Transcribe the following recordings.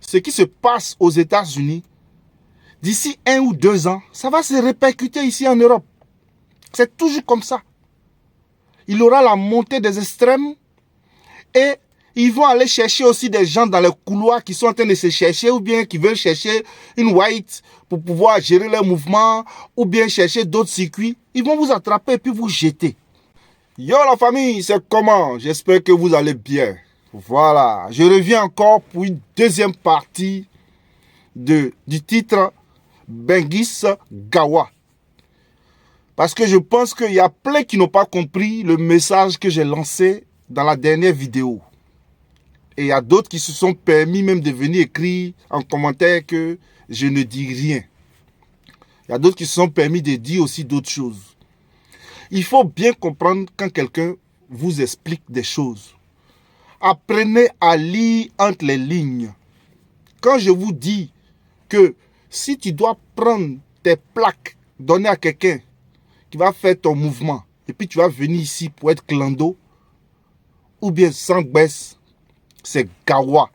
ce qui se passe aux États-Unis, d'ici 1 ou 2 ans, ça va se répercuter ici en Europe. C'est toujours comme ça. Il y aura la montée des extrêmes et ils vont aller chercher aussi des gens dans les couloirs qui sont en train de se chercher ou bien qui veulent chercher une white pour pouvoir gérer leur mouvement ou bien chercher d'autres circuits. Ils vont vous attraper et puis vous jeter. Yo la famille, c'est comment? J'espère que vous allez bien. Voilà, je reviens encore pour une deuxième partie du titre Bengis Gawa. Parce que je pense qu'il y a plein qui n'ont pas compris le message que j'ai lancé dans la dernière vidéo. Et il y a d'autres qui se sont permis même de venir écrire en commentaire que je ne dis rien. Il y a d'autres qui se sont permis de dire aussi d'autres choses. Il faut bien comprendre quand quelqu'un vous explique des choses. Apprenez à lire entre les lignes. Quand je vous dis que si tu dois prendre tes plaques, donner à quelqu'un qui va faire ton mouvement, et puis tu vas venir ici pour être clando, ou bien sans baisse, c'est gawa.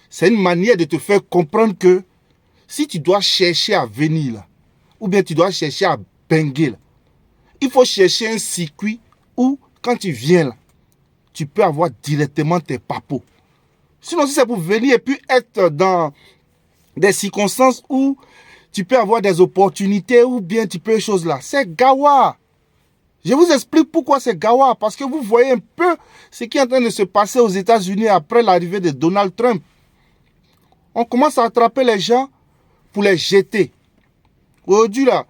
C'est une manière de te faire comprendre que si tu dois chercher à venir là, ou bien tu dois chercher à benguer là, il faut chercher un circuit où quand tu viens là, tu peux avoir directement tes papos. Sinon, si c'est pour venir et puis être dans des circonstances où tu peux avoir des opportunités ou bien tu peux choses là, c'est gawa. Je vous explique pourquoi c'est gawa. Parce que vous voyez un peu ce qui est en train de se passer aux États-Unis après l'arrivée de Donald Trump. On commence à attraper les gens pour les jeter. Aujourd'hui là,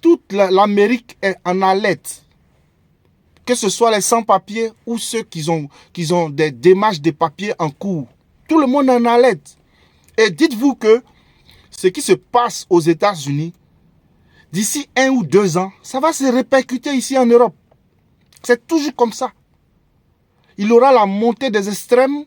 toute l'Amérique est en alerte. Que ce soit les sans-papiers ou ceux qui ont des démarches de papier en cours. Tout le monde est en alerte. Et dites-vous que ce qui se passe aux États-Unis, d'ici 1 ou 2 ans, ça va se répercuter ici en Europe. C'est toujours comme ça. Il y aura la montée des extrêmes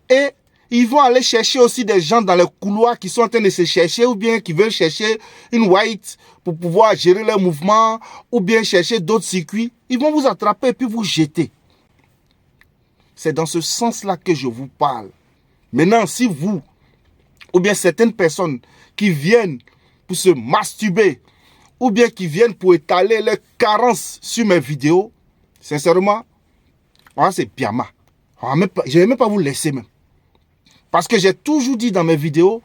et ils vont aller chercher aussi des gens dans les couloirs qui sont en train de se chercher ou bien qui veulent chercher une white pour pouvoir gérer leur mouvement ou bien chercher d'autres circuits. Ils vont vous attraper et puis vous jeter. C'est dans ce sens-là que je vous parle. Maintenant, si vous, ou bien certaines personnes qui viennent pour se masturber, ou bien qui viennent pour étaler leurs carences sur mes vidéos, sincèrement, c'est Piama. Je ne vais même pas vous laisser même. Parce que j'ai toujours dit dans mes vidéos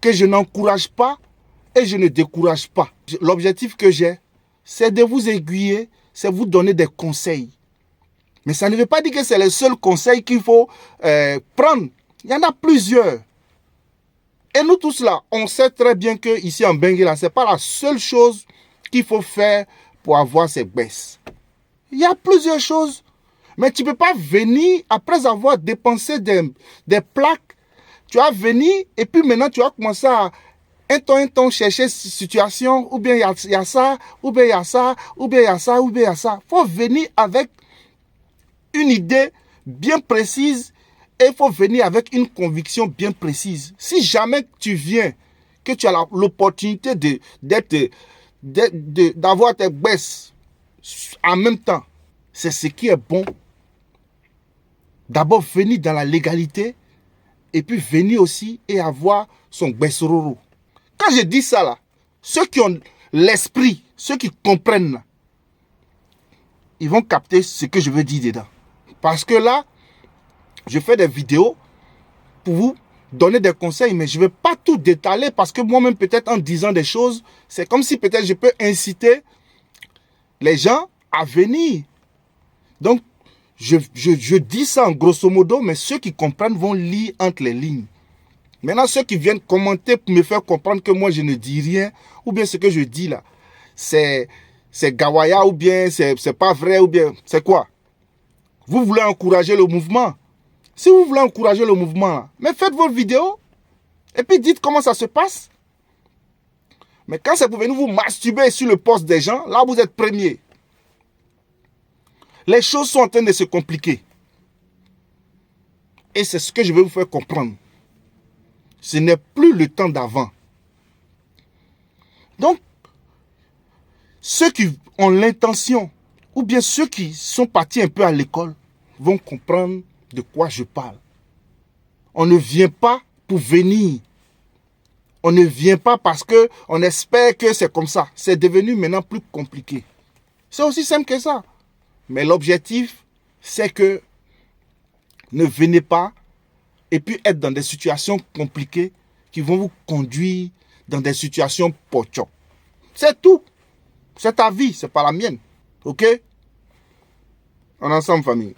que je n'encourage pas et je ne décourage pas. L'objectif que j'ai, c'est de vous aiguiller, c'est vous donner des conseils. Mais ça ne veut pas dire que c'est le seul conseil qu'il faut prendre. Il y en a plusieurs. Et nous tous là, on sait très bien que ici en Benguela, ce n'est pas la seule chose qu'il faut faire pour avoir ces baisses. Il y a plusieurs choses. Mais tu ne peux pas venir, après avoir dépensé des plaques, tu vas venir et puis maintenant tu vas commencer à un temps chercher situation, ou bien il y a ça, ou bien il y a ça, ou bien il y a ça, ou bien il y a ça. Il faut venir avec une idée bien précise et il faut venir avec une conviction bien précise. Si jamais tu viens, que tu as l'opportunité d'avoir tes baisses en même temps, c'est ce qui est bon. D'abord venir dans la légalité et puis venir aussi et avoir son baissororo. Quand je dis ça là, ceux qui ont l'esprit, ceux qui comprennent là, ils vont capter ce que je veux dire dedans. Parce que là, je fais des vidéos pour vous donner des conseils, mais je ne vais pas tout détailler parce que moi-même, peut-être en disant des choses, c'est comme si peut-être je peux inciter les gens à venir. Donc, je dis ça en grosso modo, mais ceux qui comprennent vont lire entre les lignes. Maintenant, ceux qui viennent commenter pour me faire comprendre que moi, je ne dis rien, ou bien ce que je dis là, c'est gawaya, ou bien c'est pas vrai, ou bien c'est quoi? Vous voulez encourager le mouvement? Si vous voulez encourager le mouvement, là, mais faites vos vidéos et puis dites comment ça se passe. Mais quand c'est pour venir vous masturber sur le poste des gens, là, vous êtes premier. Les choses sont en train de se compliquer. Et c'est ce que je vais vous faire comprendre. Ce n'est plus le temps d'avant. Donc, ceux qui ont l'intention, ou bien ceux qui sont partis un peu à l'école, vont comprendre de quoi je parle. On ne vient pas pour venir. On ne vient pas parce qu'on espère que c'est comme ça. C'est devenu maintenant plus compliqué. C'est aussi simple que ça. Mais l'objectif, c'est que ne venez pas et puis être dans des situations compliquées qui vont vous conduire dans des situations pocho. C'est tout. C'est ta vie, c'est pas la mienne. Ok? On est ensemble, famille.